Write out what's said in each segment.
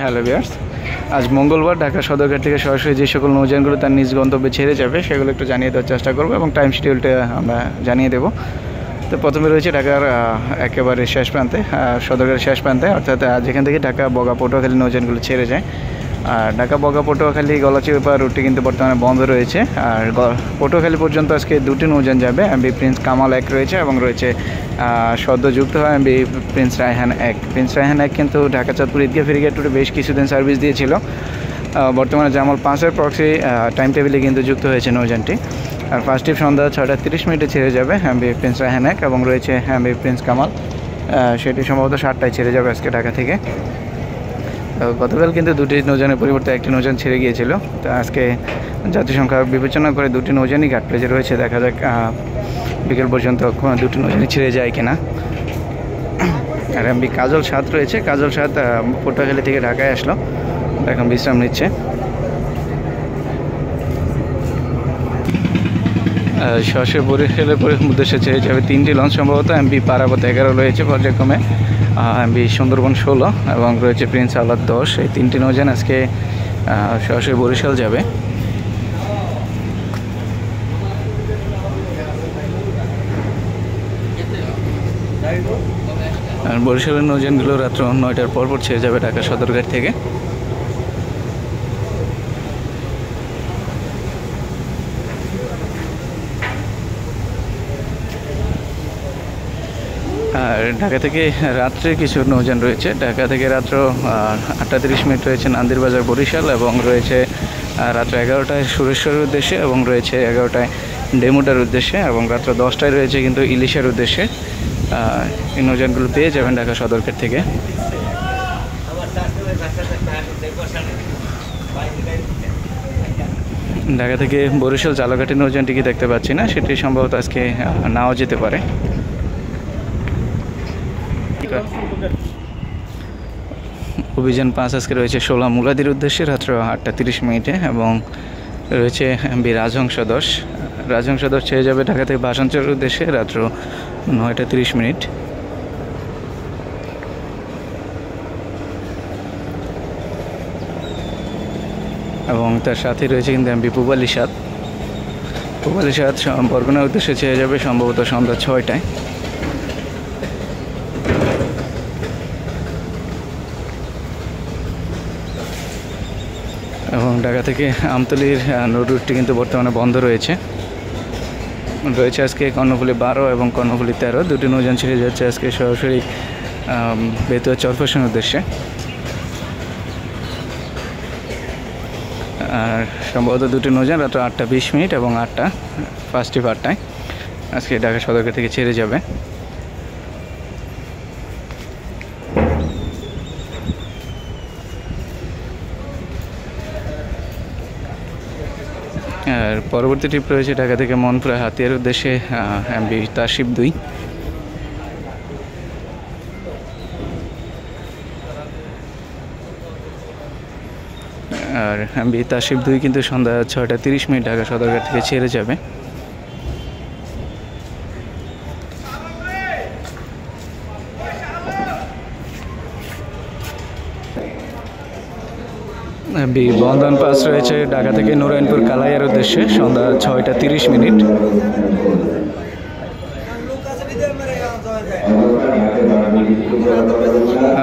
Hello viewers, আজ মঙ্গলবার ঢাকা সদরঘাট থেকে সরাসরি যে সকল নৌযানগুলো তার নিজ গন্তব্যে ছেড়ে যাবে সেগুলো একটু জানিয়ে দেওয়ার চেষ্টা করবো এবং টাইম শিডিউলটা আমরা জানিয়ে দেবো। তো প্রথমে রয়েছে ঢাকার একেবারে শেষ প্রান্তে, সদরঘাটের শেষ প্রান্তে, অর্থাৎ যেখান থেকে ঢাকা বগা পটুয়াখালী নৌযানগুলো ছেড়ে যায়। আর ঢাকা বগা পটুয়াখালী গলাচিপা রুটটি কিন্তু বর্তমানে বন্ধ রয়েছে। আর পটুয়াখালী পর্যন্ত আজকে দুটি নৌযান যাবে। এমভি প্রিন্স কামাল 1 রয়েছে এবং রয়েছে সদ্য যুক্ত হয় MV Prince Raihan 1। Prince Raihan 1 কিন্তু ঢাকা চাঁদপুর ঈদগাহ ফেরিঘাট রুটে বেশ কিছুদিন সার্ভিস দিয়েছিল। বর্তমানে জামাল 5-এর প্রক্সি টাইম টেবিলে কিন্তু যুক্ত হয়েছে নৌযানটি। আর ফার্স্ট ট্রিপ সন্ধ্যা 6টা 30 মিনিটে ছেড়ে যাবে এমভি প্রিন্স রায়হান 1 এবং রয়েছে এমভি প্রিন্স কামাল, সেটি সম্ভবত 7টায় ছেড়ে যাবে আজকে ঢাকা থেকে। গতকাল কিন্তু দুটি নৌযানের পরিবর্তে একটি নৌযান ছেড়ে গিয়েছিল। তো আজকে যাত্রী সংখ্যা বিবেচনা করে দুটি নৌযানই ঘাট প্লেজে রয়েছে। দেখা যাক বিকেল পর্যন্ত দুটি নৌযানই ছেড়ে যায় কিনা। আর এমভি কাজল 7 রয়েছে। কাজল 7 পটুয়াখালী থেকে ঢাকায় আসলো, এখন বিশ্রাম নিচ্ছে। সরাসরি বরিশালের উদ্দেশ্যে ছেড়ে যাবে 3টি লঞ্চ, সম্ভবত এমভি পারাবত 11 রয়েছে পর্যায়ক্রমে, এমভি সুন্দরবন 16 এবং রয়েছে প্রিন্স আওলাদ 10। এই 3টি নৌযান আজকে সরাসরি বরিশাল যাবে। আর বরিশালের নৌযানগুলো রাত্র 9টার পর ছেড়ে যাবে ঢাকা সদরঘাট থেকে। আর ঢাকা থেকে রাত্রে কিছু নৌযান রয়েছে। ঢাকা থেকে রাত্র 8টা 30 মিনিট রয়েছে নান্দির বাজার বরিশাল এবং রয়েছে রাত্র 11টায় সুরেশ্বরের উদ্দেশ্যে এবং রয়েছে 11টায় ডেমুডার উদ্দেশ্যে এবং রাত্র 10টায় রয়েছে কিন্তু ইলিশার উদ্দেশ্যে। এই নৌযানগুলো পেয়ে যাবেন ঢাকা সদরঘাট থেকে। ঢাকা থেকে বরিশাল জালাঘাটের নৌযানটিকে দেখতে পাচ্ছি না, সেটি সম্ভবত আজকে নাও যেতে পারে। অভিযান 5 আজকে রয়েছে 16 মুলাদির উদ্দেশ্যে রাত্র 8টা 30 মিনিটে এবং রয়েছে এমভি রাজহংস 10। রাজহংস 10 ছেড়ে যাবে ঢাকা থেকে বাসাঞ্চলের উদ্দেশ্যে রাত্র 9টা 30 মিনিট। এবং তার সাথে রয়েছে কিন্তু এমভি পূবালী 7। পূবালী 7 বরগুনার উদ্দেশ্যে ছেড়ে যাবে সম্ভবত সন্ধ্যা 6টায়। এবং ঢাকা থেকে আমতলীর রুটটি কিন্তু বর্তমানে বন্ধ রয়েছে। আজকে কর্ণফুলী 12 এবং কর্ণফুলী 13 দুটি নৌযান ছেড়ে যাচ্ছে আজকে সরাসরি বেতুয়া চরফ্যাশনের উদ্দেশ্যে। আর সম্ভবত দুটি নৌযান রাত্র 8টা 20 মিনিট এবং 8টা ফার্স্ট ট্রিপ 8টায় আজকে ঢাকা সদরঘাট থেকে ছেড়ে যাবে। আর পরবর্তী ট্রিপ রয়েছে ঢাকা থেকে মনপুরা হাতিয়ার উদ্দেশ্যে এমভি তাসিফ 2। আর এমভি তাসিফ 2 কিন্তু সন্ধ্যা 6টা 30 মিনিট ঢাকা সদরঘাট থেকে ছেড়ে যাবে। বন্ধন পাস রয়েছে ঢাকা থেকে নারায়ণপুর কালাইয়ার উদ্দেশ্যে সন্ধ্যা 6টা 30 মিনিট।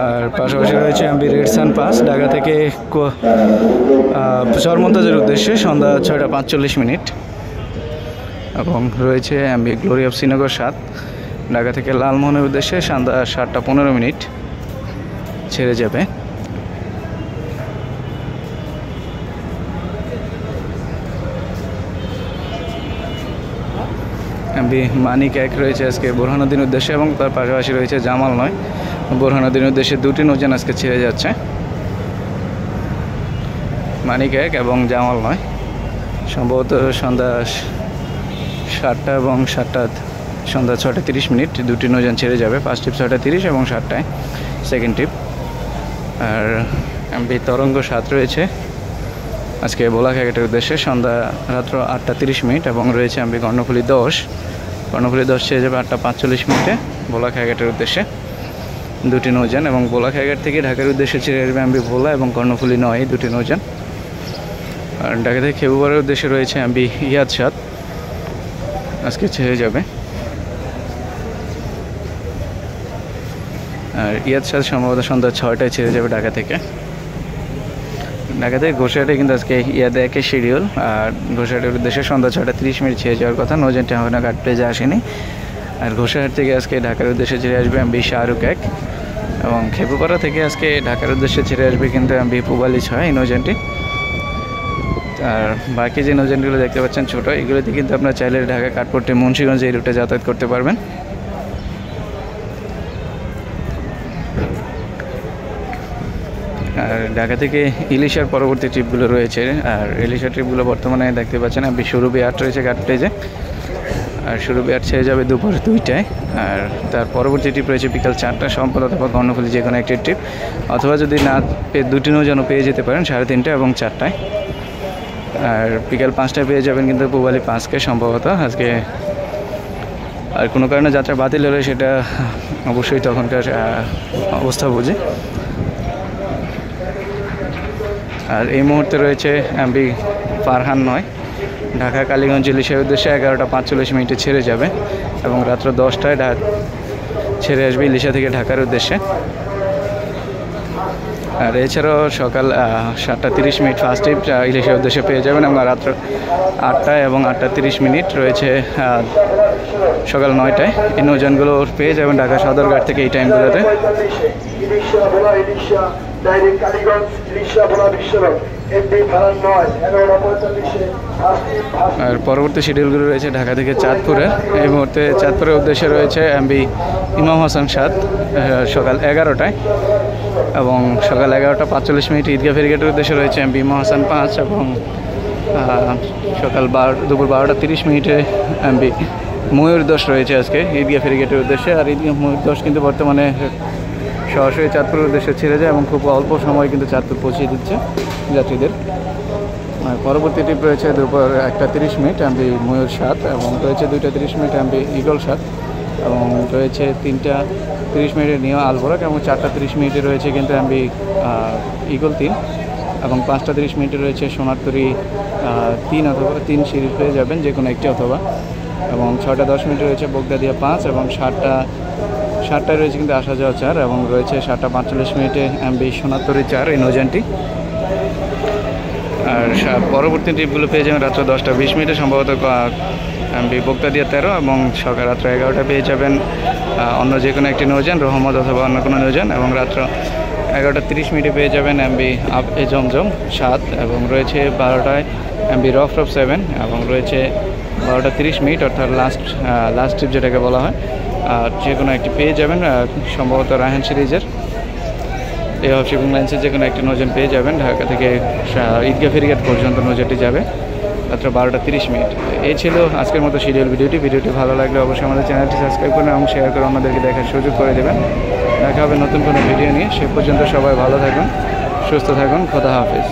আর পাশাপাশি রয়েছে এমভি রেড সান পাস ঢাকা থেকে চরমন্তাজের উদ্দেশ্যে সন্ধ্যা 6টা 45 মিনিট। এবং রয়েছে MV glory of Srinagar 7 Dhaka থেকে লালমোহনের উদ্দেশ্যে সন্ধ্যা 7টা 15 মিনিট ছেড়ে যাবে। এমভি মানিক 1 রয়েছে আজকে বোরহানুদ্দিন উদ্দেশ্যে এবং তার পাশাপাশি রয়েছে জামাল 9 বোরহানুদ্দিন উদ্দেশ্যে দুটি নৌযান আজকে ছেড়ে যাচ্ছে, মানিক 1 এবং জামাল 9। সম্ভবত সন্ধ্যা 7টা এবং 7টা সন্ধ্যা 6টা 30 মিনিট দুটি নৌযান ছেড়ে যাবে। ফার্স্ট ট্রিপ 6টা 30 এবং 7টায় সেকেন্ড ট্রিপ। আর এমভি তরঙ্গ 7 রয়েছে আজকে ভোলাঘাটের উদ্দেশ্যে সন্ধ্যা রাত্র 8টা 30 মিনিট এবং রয়েছে এমভি কর্ণফুলী 10 ছেড়ে যাবে 8টা 45 মিনিটে ভোলাঘাটের উদ্দেশ্যে। দুটি নৌযান, এবং ভোলা খাইঘাট থেকে ঢাকার উদ্দেশ্যে ছেড়ে আসবে এমবি ভোলা এবং কর্ণফুলী 9 দুটি নৌযান। আর ঢাকা থেকে খেপুপাড়ার উদ্দেশ্যে রয়েছে এমবি ইয়াদ 7, আজকে ছেড়ে যাবে। আর ইয়াদ 7 সম্ভবত সন্ধ্যা 6টায় ছেড়ে যাবে ঢাকা থেকে। ঘোষাহাটে কিন্তু আজকে ইয়াদ 1 শিডিউল, আর ঘোষাহাটের উদ্দেশ্যে সন্ধ্যা 6:30 ছেড়ে যাওয়ার কথা। নৌযানটি এখনও ঘাট প্লেজে আসেনি। আর ঘোষাহাট থেকে আজকে ঢাকার উদ্দেশ্যে ছেড়ে আসবে এমবি শাহরুখ 1, এবং খেপুপাড়া থেকে আজকে ঢাকার উদ্দেশ্যে ছেড়ে আসবে কিন্তু এমবি পুবালি 6 এই নৌযানটি। আর বাকি যে নৌযানগুলো দেখতে পাচ্ছেন ছোটো, এগুলোতে কিন্তু আপনারা চাইলে ঢাকা কাঠপট্টি মুন্সিগঞ্জ এই রুটে যাতায়াত করতে পারবেন। আর ঢাকা থেকে ইলিশার পরবর্তী ট্রিপগুলো রয়েছে। আর ইলিশার ট্রিপগুলো বর্তমানে দেখতে পাচ্ছেন এমবি সুরভি 8 রয়েছে ঘাট প্লেজে। আর সুরভি 8 ছেড়ে যাবে দুপুর 2টায়। আর তার পরবর্তী ট্রিপ রয়েছে বিকাল 4টা সম্পদ অথবা কর্ণফুলী যে কোনো একটি ট্রিপ, অথবা যদি না দুটি নৌযানও পেয়ে যেতে পারেন 3:30 এবং 4টায়। আর বিকাল 5টায় পেয়ে যাবেন কিন্তু পুবালি 5কে সম্ভবত আজকে। আর কোনো কারণে যাত্রা বাতিল হলে সেটা অবশ্যই তখনকার অবস্থা বুঝে। আর এই মুহূর্তে রয়েছে এমবি ফারহান 9 ঢাকা কালীগঞ্জ ইলিশার উদ্দেশ্যে 11:45 ছেড়ে যাবে, এবং রাত্র 10টায় ছেড়ে আসবে ইলিশা থেকে ঢাকার উদ্দেশ্যে। আর এছাড়াও সকাল 7:30 ফার্স্ট ট্রিপ ইলিশার উদ্দেশ্যে পেয়ে যাবেন, এবং রাত্র 8টায় এবং 8:30 রয়েছে সকাল 9টায়। এই নৌযানগুলো পেয়ে যাবেন ঢাকা সদরঘাট থেকে এই টাইমগুলোতে। আর পরবর্তী শিডিউলগুলো রয়েছে ঢাকা থেকে চাঁদপুরে। এই মুহূর্তে চাঁদপুরের উদ্দেশ্যে রয়েছে এমবি ইমাম হাসান 7 সকাল 11টায়, এবং সকাল 11:45 ঈদগাহ ফেরিঘাটের উদ্দেশ্যে রয়েছে এমবি ইমাম হাসান 5, এবং দুপুর 12:30 এমবি ময়ূর 10 রয়েছে আজকে ঈদগাহ ফেরিঘাটের উদ্দেশ্যে। আর ঈদগাহ ময়ূর 10 কিন্তু বর্তমানে সরাসরি চাঁদপুরের উদ্দেশ্যে ছেড়ে যায়, এবং খুব অল্প সময় কিন্তু চাঁদপুর পৌঁছে দিচ্ছে যাত্রীদের। আর পরবর্তী ট্রিপ রয়েছে দুপুর 1:30 এমবি ময়ূর 7, এবং রয়েছে 2:30 এমবি ইগল 7, এবং রয়েছে 3:30 নিয়ে আলবোরাক, এবং 4:30 রয়েছে কিন্তু এমবি ইগল 3, এবং 5:30 রয়েছে সোনারতরী 3 অথবা 3 সিরিজ পেয়ে যাবেন যে কোনো একটি অথবা, এবং 6:10 রয়েছে বগদাদিয়া 5, এবং 7টায় রয়েছে কিন্তু আসা যাওয়া 4, এবং রয়েছে 7:45 এমবি সোনারতরী 4 এই নৌযানটি। আর পরবর্তী ট্রিপগুলো পেয়ে যাবেন রাত্র 10:20 সম্ভবত এমবি বগদাদিয়া 13, এবং সকাল রাত্র 11টায় পেয়ে যাবেন অন্য যে কোনো একটি নৌযান রহমত অথবা অন্য কোনো নৌযান, এবং রাত্র 11:30 পেয়ে যাবেন এমবি আপ এ জমজম 7, এবং রয়েছে 12টায় এমবি রফ 7, এবং রয়েছে 12:30 অর্থাৎ লাস্ট ট্রিপ যেটাকে বলা হয়। আর যে কোনো একটি পেয়ে যাবেন সম্ভবত রায়হান সিরিজের এই অফ শিপিং লাইন্সের যে কোনো একটি নৌযান পেয়ে যাবেন। ঢাকা থেকে ঈদগাহ ফেরিঘাট পর্যন্ত নৌযানটি যাবে রাত্র 12:30। এই ছিল আজকের মতো শিডিউল ভিডিওটি ভালো লাগলে অবশ্যই আমাদের চ্যানেলটি সাবস্ক্রাইব করুন এবং শেয়ার করে আমাদেরকে দেখার সুযোগ করে দেবেন। দেখা হবে নতুন কোনো ভিডিও নিয়ে। সে পর্যন্ত সবাই ভালো থাকুন, সুস্থ থাকুন, খোদা হাফেজ।